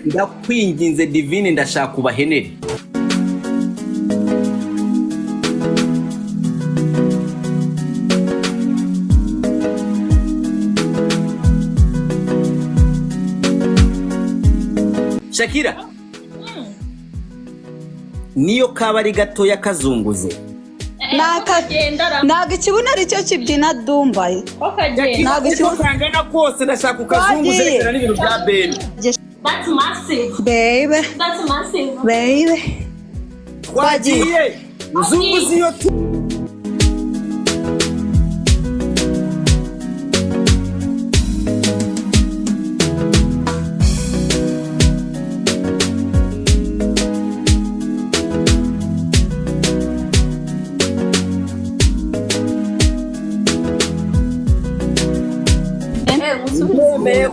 ndakwinginze divine ndashaka ubahenere. Shakira niyo kaba ari gatoya kazunguze naga ikibuna ari cyo kibyina Dumba naga ikibuna kose ndashaka ukazunguze reka n'ibintu bya baby. That's massive baby twagiye uzunguze iyo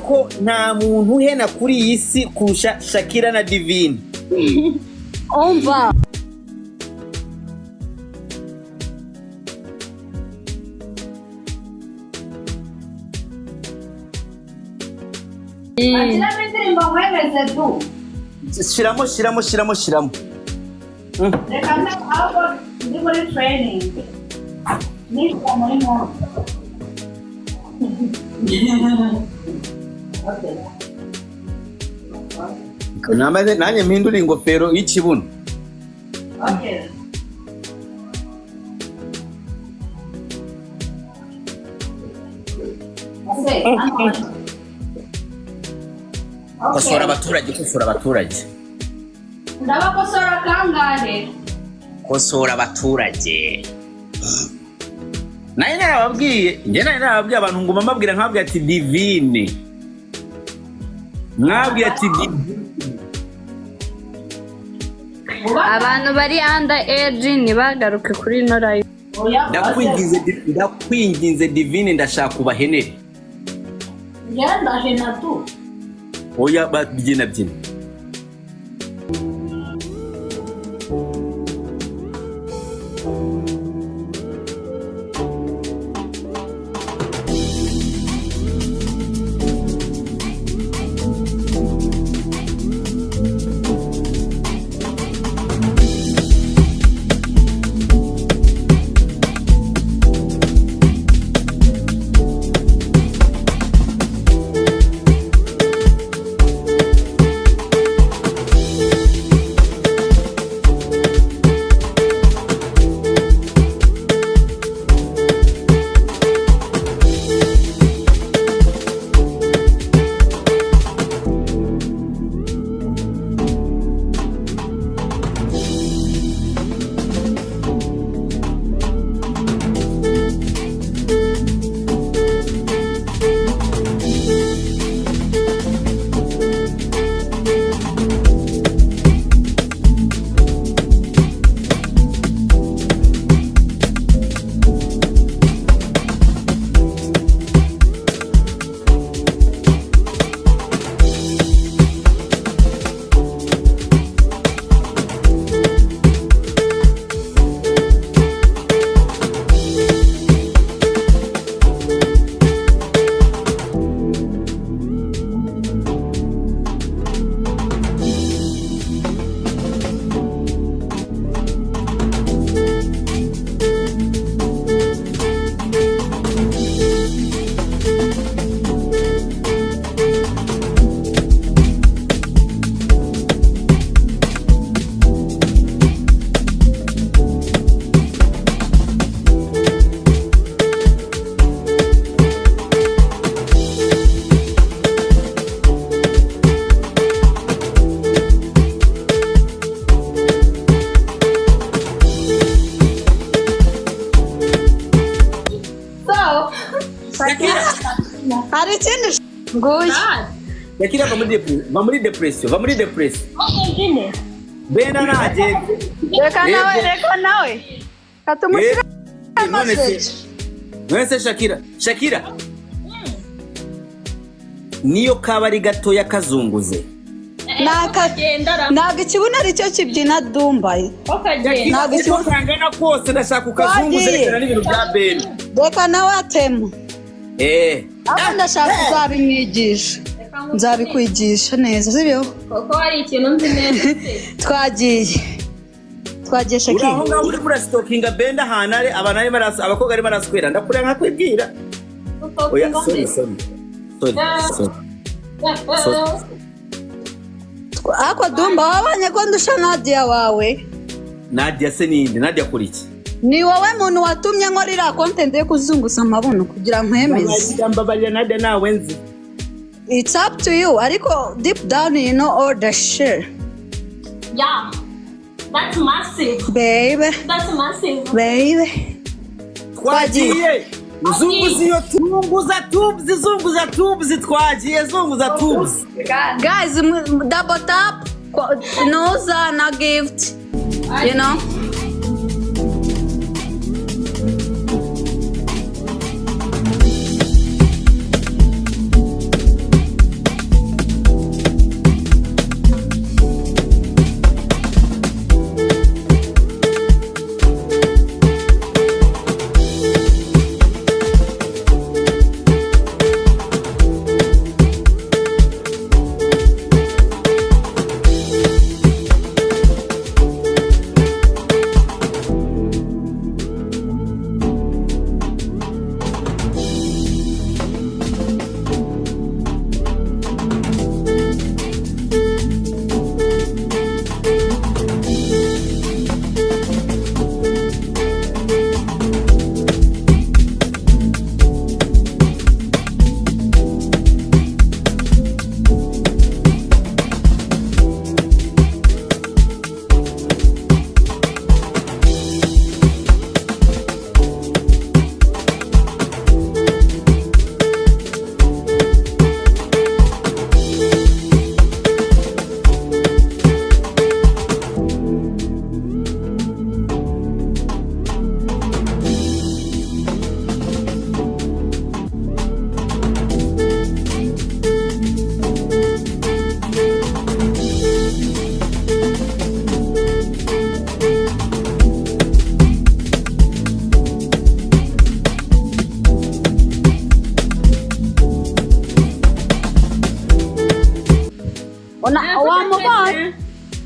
ko nta muntu uhena kuri iyi si kurusha Shakira na Divine. Umva shiramo reka ntabwo ndi muri training ni kumurimo. Namaze nanye mpindura ingofero y'ikibuno. Okay. Kosora abaturage. Ndabakosora kangahe? Kosora abaturage. Naye nababwiye abantu ngo mambabwira nkababwiye ati Divine. Mwabwiye ati abantu bari under age nibagaruke kuri no live. Ndakwinginze Divine ndashaka ubahenere. Ngenda hena tu. Oya babyina. Hari ikindi nguye. Yakira va muri depression. Okay, Bena naje. Reka nawe. Katumusira message. Mwese Shakira. Niyo kaba ari gatoya kazunguze. Naga ikibuna ari cyo kibyina Dumba. Naga ikibuna kose ndashaka ukazunguze reka n'ibintu bya baby. Reka nawe atemu. Abo ndashaka kuzabimwigisha. nzabikwigisha neza sibyo Koko hari ikintu nzi neza. twagiye Shaki uraho ngaho uri muri stokinga benda hanare abanari baraso abakobwa ari baraswera ndakure nka kwibwira oya sorry ako Dumba wabanye ko ndusha Nadia wawe Nadia se ninde Nadia kuri iki ni wowe muntu watumye nkorira content yo kuzunguza amabuno kugira nkwemeze mbabarira Nadia nawe nzi it's up to you ariko deep down you know all the shit Yeah. That's massive. baby That's massive. twagiye zunguza tubes twagiye zunguza tubes guys double tap noza na gift you know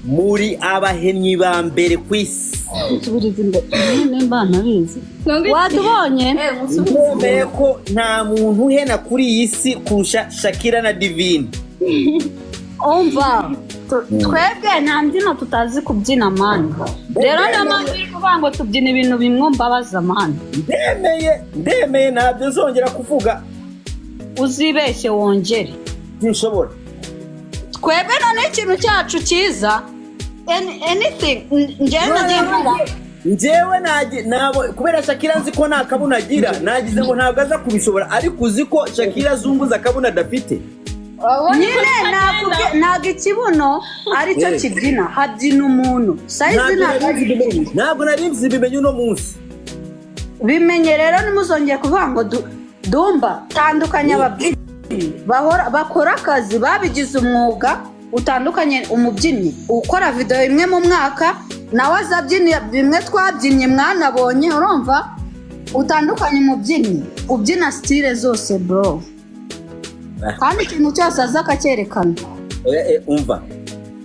muri abahennyi ba mbere kwisi tubiriza imbere nimba ntabizi watubonye ndemeye ko nta muntu uhena kuri iyi si kurusha Shakira na Divine umva twebwe nta mbyino tutazi kubyina mani rero n'amandi uri kuvuga ngo tubyina ibintu bimwe mbabaza mani ndemeye ntabyo nzongera kuvuga uzibeshye wongere sinshobora twebwe none ikintu cyacu cyiza anything njyewe nabo kubera Shakira nzi ko nta kabuno agira nagize ngo ntabwo aza kubishobora ariko uzi ko Shakira azunguza akabuno adafite nyine ntabwo ikibuno aricyo kibyina habyina umuntu sayizi ntabwo nari nzi bimenye uno munsi bimenye rero nimuzongeye kuvuga ngo Dumba tandukanya ababyinnyi bakora akazi babigize umwuga utandukanye umubyinnyi ukora video imwe mu mwaka nawe azabyina bimwe twabyinnye mwanabonye urumva utandukanye umubyinnyi ubyina style zose bro kandi ikintu cyose aza akacyerekana umva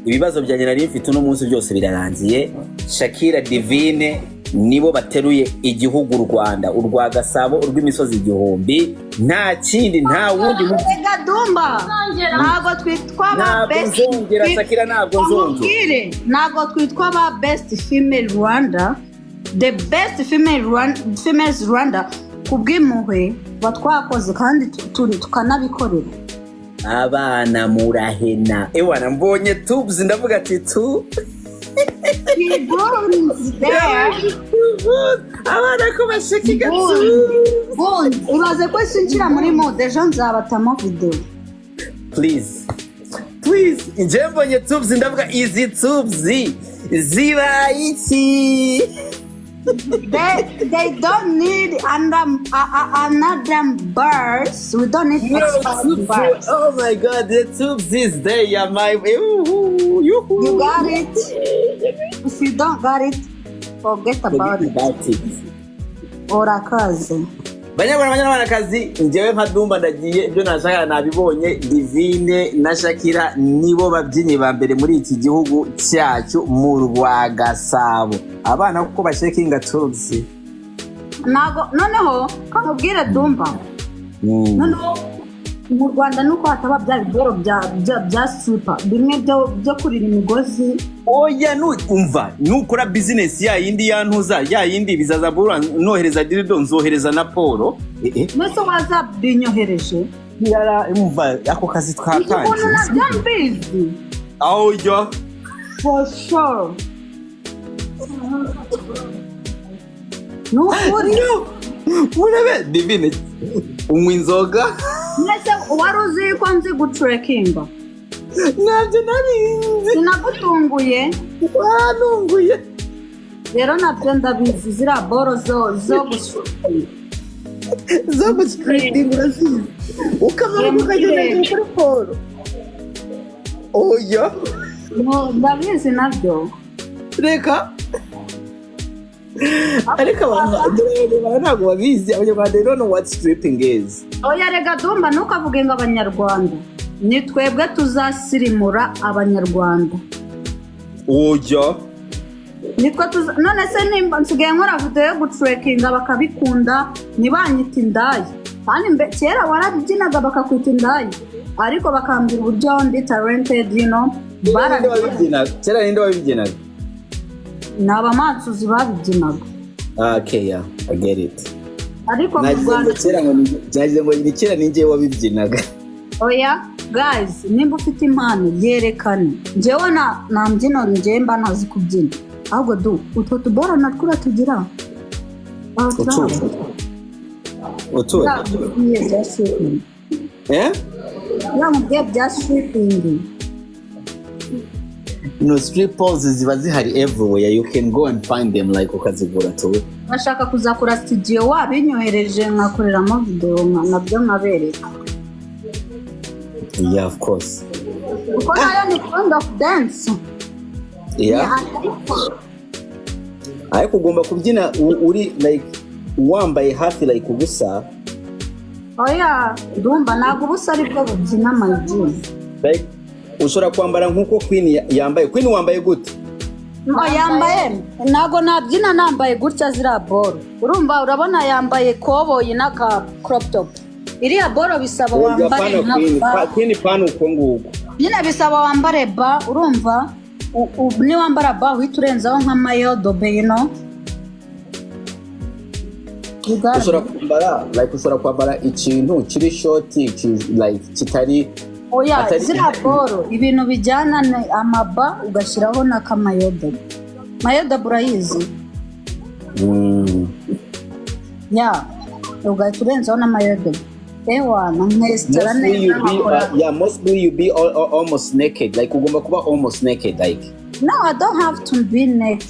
ibibazo byanjye nari mfite uno munsi byose birarangiye Shakira Divine nibo bateruye igihugu Rwanda urwa Gasabo urw'imisozi igihumbi nta kindi nta wundi Ega Dumba ntabwo twitwa ba best Shakira ntabwo nzongera ntabwo twitwa ba best female Rwanda the best females Rwanda kubw'impuhwe batwakoze kandi tukanabikorera abana murahena ewana mbonye tubes ndavuga ati tu abana ko bashakiga uraze ko sinjira muri mode ejo nzabatamo video please njye mbonye tubes ndavuga izi tubes zibaye iki they don't need another bars. We don't need extra bars. Oh my God, the tubes is there, yeah, my. You got it. If you don't got it, forget about it. Orakaze. banyarwandakazi njyewe nka Dumba ndagiye ibyo nashaka nabibonye. Divine na Shakira nibo babyinnyi ba mbere muri iki gihugu cyacu mu Rwagasabo. Abana kuko bashekinga tuzi nago noneho kamubwire Dumba noneho mu Rwanda nuko hataba bya bigoro bya super bimwe byo kurira imigozi. Oya umva nukora business ya yindi yantuza ya yindi bizaza bura nohereza dirido nzohereza na Polo Meso waza binyohereje yara umva ako kazi twakanje ukuntu nabyambizi aho yo for sure nukuri urebe Divine unywa inzoga mbese wari uzi ko nzi gutrekinga nabyo narinzi sinagutunguye wanunguye rero nabyo ndabizi ziriya boro zo guscreening urazizi ukamara ukagenda kuri Polo oya ndabizi nabyo reka ariko abantu ntabwo babizi abanyarwanda they don't know what stripping is. Oya rega Dumba ntukavuge ngo abanyarwanda ni twebwe tuzasirimura abanyarwanda. Oya Nitwe none se nimba nsigaye nkora video yo gutrekinga bakabikunda ntibanyita indaya kandi kera warabyinaga bakakwita indaya ariko bakambira uburyo ndi talented kera ninde wabibyinaga ni abamansuzi babibyinaga. Okay, yeah, I get it. Ariko mu Rwanda cyagize ngo ni kera ninjye wabibyinaga. Oya guys nimba ufite impano yerekane njyewe na mbyino njye mba nazi kubyina ahubwo utwo tubora natwo tugira otu ya bya stripping. No, strip poses ziba zihari everywhere. You can go and find them like ukazigura tu. Bashaka kuzakora studio wabinyohereje nkakoreramo video nabyo nkabereka. Yeah, of course. Uko nayo ni kind of dance. Yeah. Ariko ugomba kubyina uri like wambaye hafi like ubusa. Oya Dumba ntabwo ubusa aribwo bubyina amajwi. Like ushobora kwambara nkuko Queen yambaye. Queen wambaye gute? Yambaye ntago nabyina nambaye gutya zira boro. Urabona yambaye koboyi n'aka crop top. Iriya boro bisaba wambare nka Queen pan uko nguko. Nyine bisaba wambare ba urumva ni wambara ba uhiturenzaho nka mayodo beno. Ushobora kwambara ikintu kiri short like kitari. Oya zira boro ibintu bijyana amaba ugashyiraho n'akamayodo. Mayodo burayizi. Ya ugahiturenzaho n'amayodo. Mostly you be almost naked. Like ugomba kuba almost naked like. No, I don't have to be naked.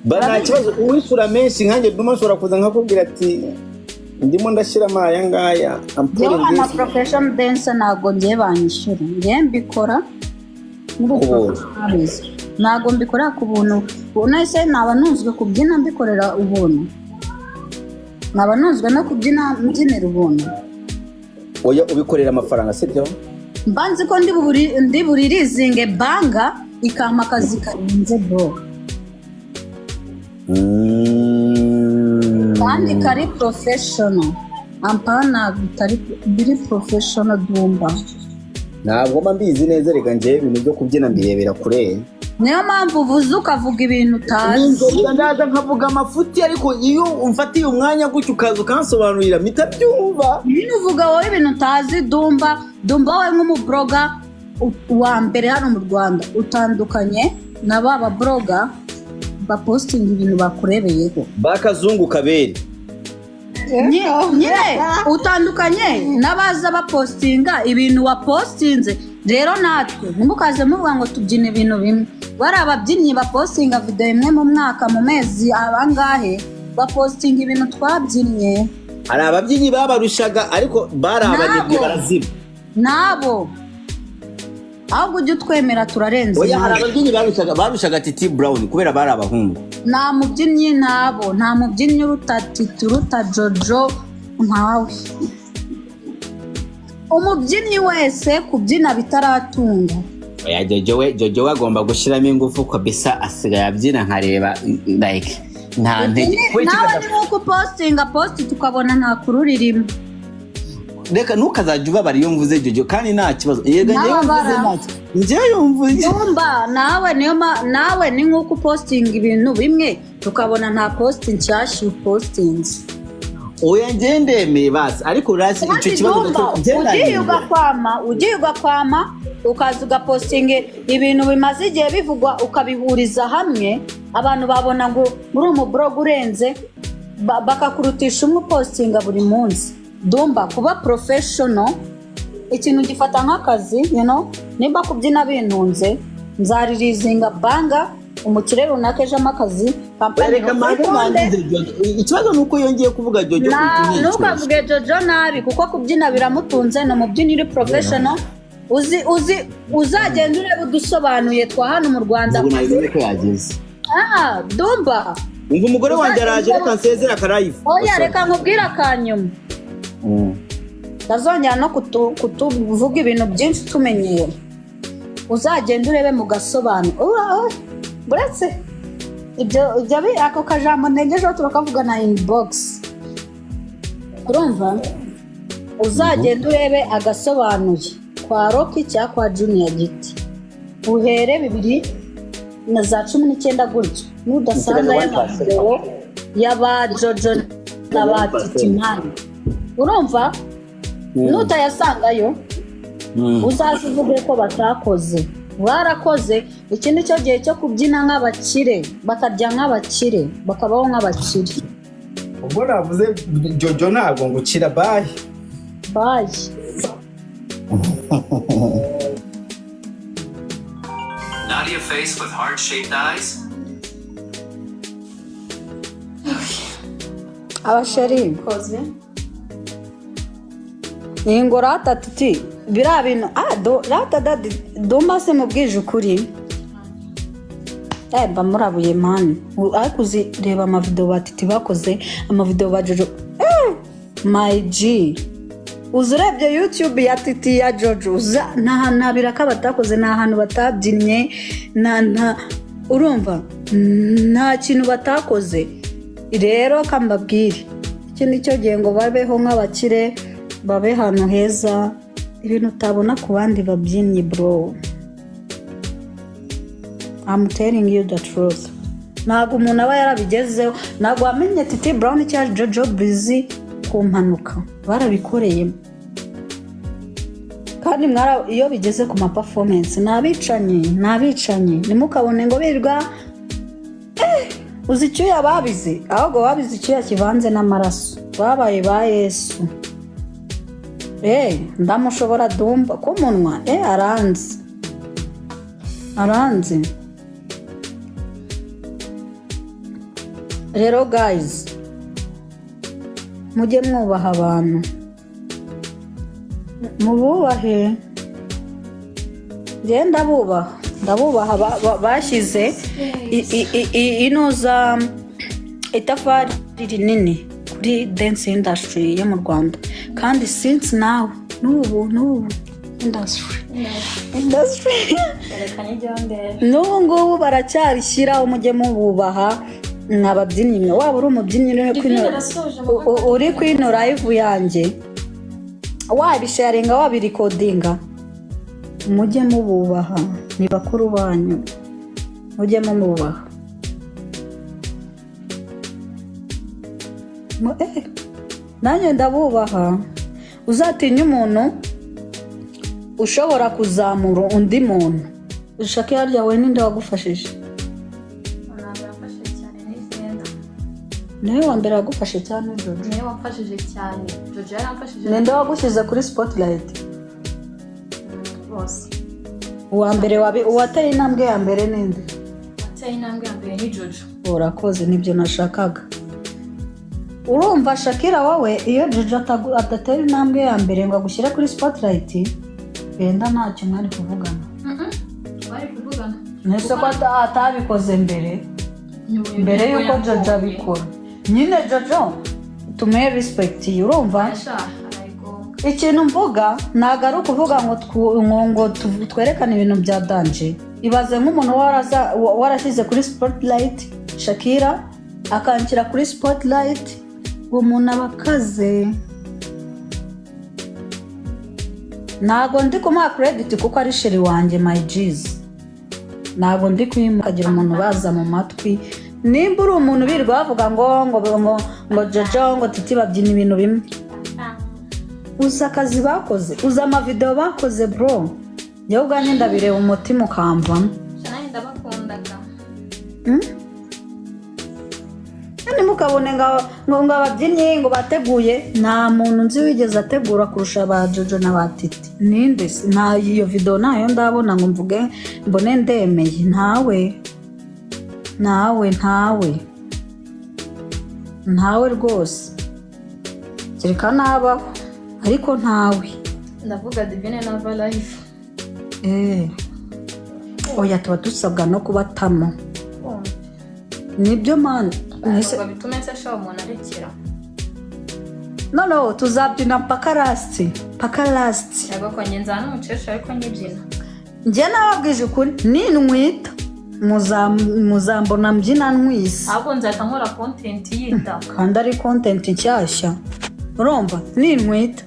But nta kibazo uwisura menshi nkanjye Dumba nshobora kuza nkakubwira ati ndimo ndashyira amaya ngaya. Yo ama professional dancer ntago ngiye banyishyura. Ngiye mbikora ntago mbikora ku buntu. Unase naba nuzwe kubyina mbikorera ubuntu. Naba nuzwe no kubyina mbyinira ubuntu. Oya ubikorera amafaranga sibyo? Mbanzi ko ndi buririzinge banga ikampa akazi karenze bro. Kandi kari professional. Ampana bitari biri professional Dumba. Ntabwo mbizi neza reka ngiye ibintu byo kubyina mbirebera kure. Niyo mpamvu uvuze ukavuga ibintu utazi. Ndaza nkavuga amafuti ariko iyo umfatiye umwanya gutyo ukaza ukansobanurira mpita byumva. Ibintu uvuga wowe ibintu utazi Dumba wowe nk'umubloga wa mbere hano mu Rwanda utandukanye na baba bloga bapostinga ibintu bakurebeyeho. Bakazungu kabere. Nyine utandukanye n'abaza bapostinga ibintu wapostinze. Rero natwe ntimukaze muvuga ngo tubyine ibintu bimwe. Bari ababyinnyi bapostinga video imwe mu mwaka mu mezi abangahe bapostinga ibintu twabyinnye. Hari ababyinnyi babarushaga ariko bari abanebwe baraziba. Nabo ahubwo ujye utwemera turarenze. Oya hari ababyinnyi barushaga Titi Brown kubera bari abahungu. Nta mubyinnyi ntabo, nta mubyinnyi uruta Titi, uruta Jojo ntawe. Umubyinnyi wese kubyina bitaratunga. Oya Jojo agomba gushiramo ingufu ko bisa asigaye abyina nkareba like nta ntege. Nawe ni nko postinga tukabona nta kururirimo. Reka ntukazajya ubabara iyo mvuze Jojo kandi nta kibazo. Yega njye yumvuye. Dumba nawe ni nko postinga ibintu bimwe tukabona nta post nshyashya postinze. Oya ngendemeye basi ariko rasi icyo kibazo ugiye ugakwama ukaza ugapostinga ibintu bimaze igihe bivugwa ukabihuriza hamwe abantu babona ngo muri umublog urenze bakakurutisha postinga buri munsi. Dumba kuba professional ikintu gifata nk'akazi, nimba kubyina bintunze nzaririzinga banga umukire runaka ejo amakazi kampani. Ikibazo nuko yongeye kuvuga Jojo ntukavuge Jojo nabi kuko kubyina biramutunze. No mubyinyi uri professional uzagenda ureba udusobanuye twa hano mu Rwanda. Dumba umva umugore wanjye araje reka nsezera akarayifu. Oya reka nkubwire akanyuma. Ndazongera no kutuvuga ibintu byinshi tumenyera. Uzagenda urebe mu gasobanuro. Buretse ibyo ako kajambo ntegejeho turakavuga na inbox. Urumva uzagenda urebe agasobanuye kwa Rocky cyangwa kwa Junior Giti uhere 2019 gutyo n'udasanga y'amavideo y'aba Jojo n'aba Titimani. Urumva nutayasangayo uzazivuge ko batakoze. Barakoze ikindi cyo gihe cyo kubyina nk'abakire bakarya nk'abakire bakabaho nk'abakire. Ubwo navuze Jojo ntabwo ngukira bye. Not your face with heart-shaped eyes. Abasheri koze ningo rata Titi bira bintu rata dadi Dumba se mubwije ukuri mba murabuye mani ariko uzireba amavideo ba Titi bakoze amavideo ba Jojo my G uzurebye YouTube ya Titi ya Jojo nta biraka batakoze nta hantu batabyinnye nta urumva nta kintu batakoze. Rero kambabwire ikindi cyo gihe ngo babeho nk'abakire babe hano heza ibintu utabona ku bandi babyinnyi bro. I'm telling you the truth. Ntabwo umuntu aba yarabigezeho. Ntabwo wamenye Titi Brown cyangwa Jojo busy ku mpanuka barabikoreye. Kandi iyo bigeze ku ma performance nabicanye nimukabone ngo birwa uzi icyuya babize ahubwo babize icyuya kivanze n'amaraso babaye ba Yesu. Ndamushobora Dumba ku munwa aranze. Rero guys mujye mwubaha abantu mububahe. Ndabubaha bashyize inoza itafari rinini kuri dance industry yo mu Rwanda kandi since now n'ubu industry n'ubu baracyarishyira umujye mububaha n'ababyinnyi. Waba uri umubyinnyi uri kwinora live yanjye wabisharinga wabirikodinga mujye mububaha ni bakuru banyu mujye mububaha. Nanjye ndabubaha. Uzatinya umuntu ushobora kuzamura undi muntu. Ushaka yarya we ninde wagufashije? Niwe wa mbere wagufashe cyane Jojo. niwe wamfashije cyane. Jojo yaramfashije. Ninde wagushyize kuri spotlight? Bose. Uwa mbere uwateye intambwe ya mbere ninde? Wateye intambwe ya mbere ni Jojo. Urakoze nibyo nashakaga. Urumva Shakira wowe iyo Jojo adatera intambwe ya mbere ngo agushyire kuri spotlight wenda ntacyo mwari kuvugana. tuvugana nese ko atabikoze mbere yuko Jojo abikora nyine Jojo tumuhe respect urumva ikintu mvuga ntago ari ukuvuga ngo twerekane ibintu bya danje ibaze nk'umuntu warashyize kuri spotlight Shakira akanshyira kuri spotlight umuntu abakaze ntago ndi kumuha credit kuko ari sheri wanjye my G's ntago ndi kwimukagira umuntu baza mu matwi nimba uri umuntu birirwa bavuga ngo Jojo ngo Titi babyina ibintu bimwe uza akazi bakoze uza amavideo bakoze bro njyewe ubwanjye ndabireba umutima ukamvamo cyane ndabakundaga mukabone ngo ababyinnyi ngo bateguye nta muntu nzi wigeze ategura kurusha ba Jojo na ba Titi ninde nta iyo video nayo ndabona ngo mvuge mbone ndemeye ntawe rwose kereka nabaho ariko ntawe ndavuga Divine na Life oya tuba dusabwa no kubatamo nibyo man ntabwo bitume se shaho umuntu arekera no tuzabyina paka last yego ko ngenza n'umukecuru ariko nyibyina njye nababwije ukuri ninwita muzambona mbyina nwise ahubwo nzahita nkora content yita kandi ari content nshyashya urumva ninwita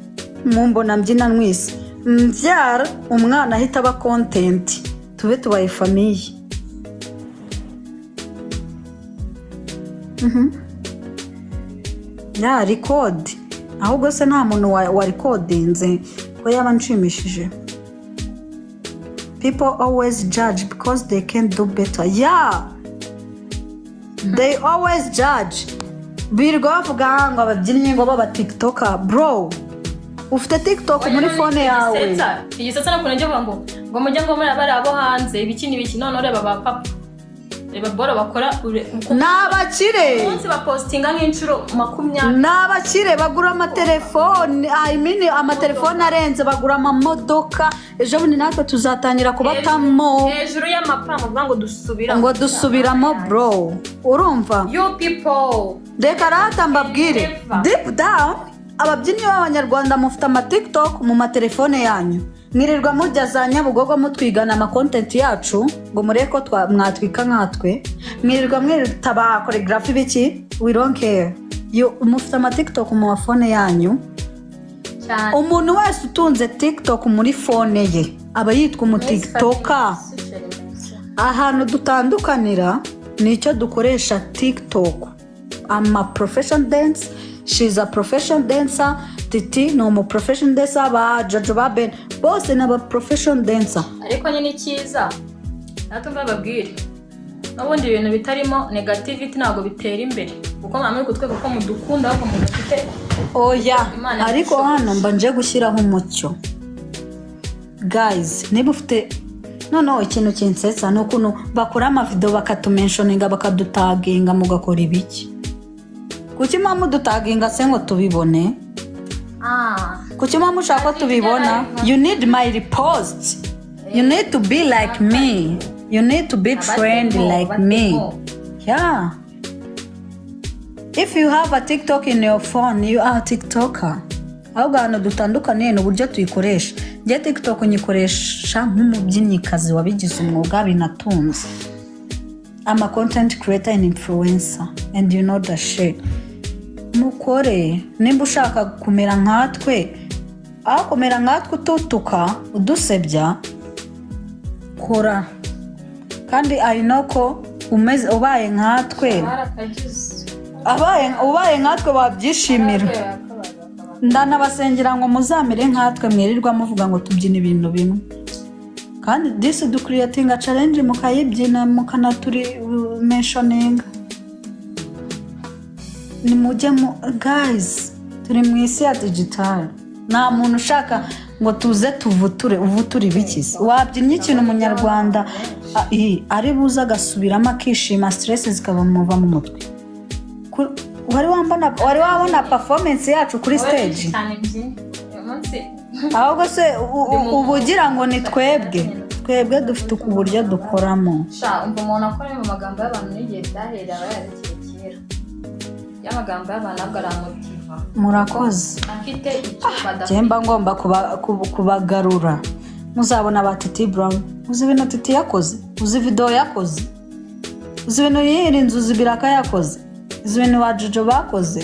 mumbona mbyina nwise mbyara umwana ahita aba content tube tubaye famiye ya record ahubwo se nta muntu wa recordinze ko yaba nshimishije people always judge because they can do better they always judge birirwa bavuga ngo ababyinnyi ngo baba tiktoker bro ufite tiktok muri phone yawe iyi sasa nakunze njye ngo mujye ngo muri abari abo hanze ibiki none ureba ba papa reba bora bakora n'abakire umunsi bapostinga nk'inshuro 20 n'abakire bagura amatelefone amatelefone arenze bagura amamodoka ejo bundi natwe tuzatangira kubatamo hejuru y'amapara ngo dusubiramo bro urumva you people reka rata mbabwire deep down ababyinnyi b'abanyarwanda mufite amatiktok mu matelefone yanyu mwirirwa mujya za Nyabugogo mutwigana amakontent yacu ngo mureke ko mwatwika nkatwe mwirirwa mwitaba choreography biki we don't care mufite amatiktok mu mafone yanyu umuntu wese utunze tiktok muri fone ye aba yitwa umutiktoka ahantu dutandukanira nicyo dukoresha tiktok ama professional dance she's a professional dancer Titi no mu professional dancer ba Jojo ba Ben bose n'aba professional dancer ariko nyine cyiza natumva babwire n'ubundi ibintu bitarimo negativity ntabwo bitera imbere kuko mwamwe gutwe kuko mudukunda aho mudafite oya ariko hano mba nje gushyiraho umucyo guys niba ufite no ikintu kinsetsa no kuno bakora ama video bakatumentioninga bakadutaginga mugakora ibiki kuki mama dutaginga se ngo tubibone kuki mama ushaka tubibona you need my repost you need to be like me you need to be trained like me yeah if you have a TikTok in your phone you are a TikToker ahubwo hano dutandukaniye n'uburyo tuyikoresha njye TikTok nyikoresha nk'umubyinnikazi wabigize umwuga binatunze I'm a content creator and influencer and you know that shit mukore nimba ushaka kumera nkatwe aho kumera nkatwe ututuka udusebya kora kandi I know ko ubaye nkatwe ubaye nkatwe wabyishimira ndanabasengera ngo muzamere nkatwe mwirirwa muvuga ngo tubyina ibintu bimwe kandi this do creating a challenge mukayibyina mukanaturi mentioning ni mujye guys turi mu isi ya digital nta muntu ushaka ngo tuze uvuture bikize wabyinnye ikintu umunyarwanda ari buza agasubiramo akishima stress zikabamuva mu mutwe wari wabona performance yacu kuri stage ahubwo se ubugira ngo ni twebwe twebwe dufite uburyo dukoramo. sha umva umuntu akora mu magambo y'abantu n'igihe byahereye aba yarekeye kera y'amagambo y'abantu ntabwo aramotiva Murakoze. afite icyo badafite Jemba ngomba kubagarura. Muzabona ba Titi Brown. Uzi ibintu Titi yakoze? Uzi video yakoze? Uzi ibintu yirinze uzi biraka yakoze? Uzi ibintu ba Jojo bakoze?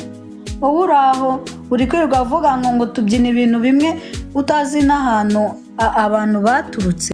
Wowe uraho uri kwirirwa avuga ngo tubyina ibintu bimwe utazi n'ahantu abantu baturutse.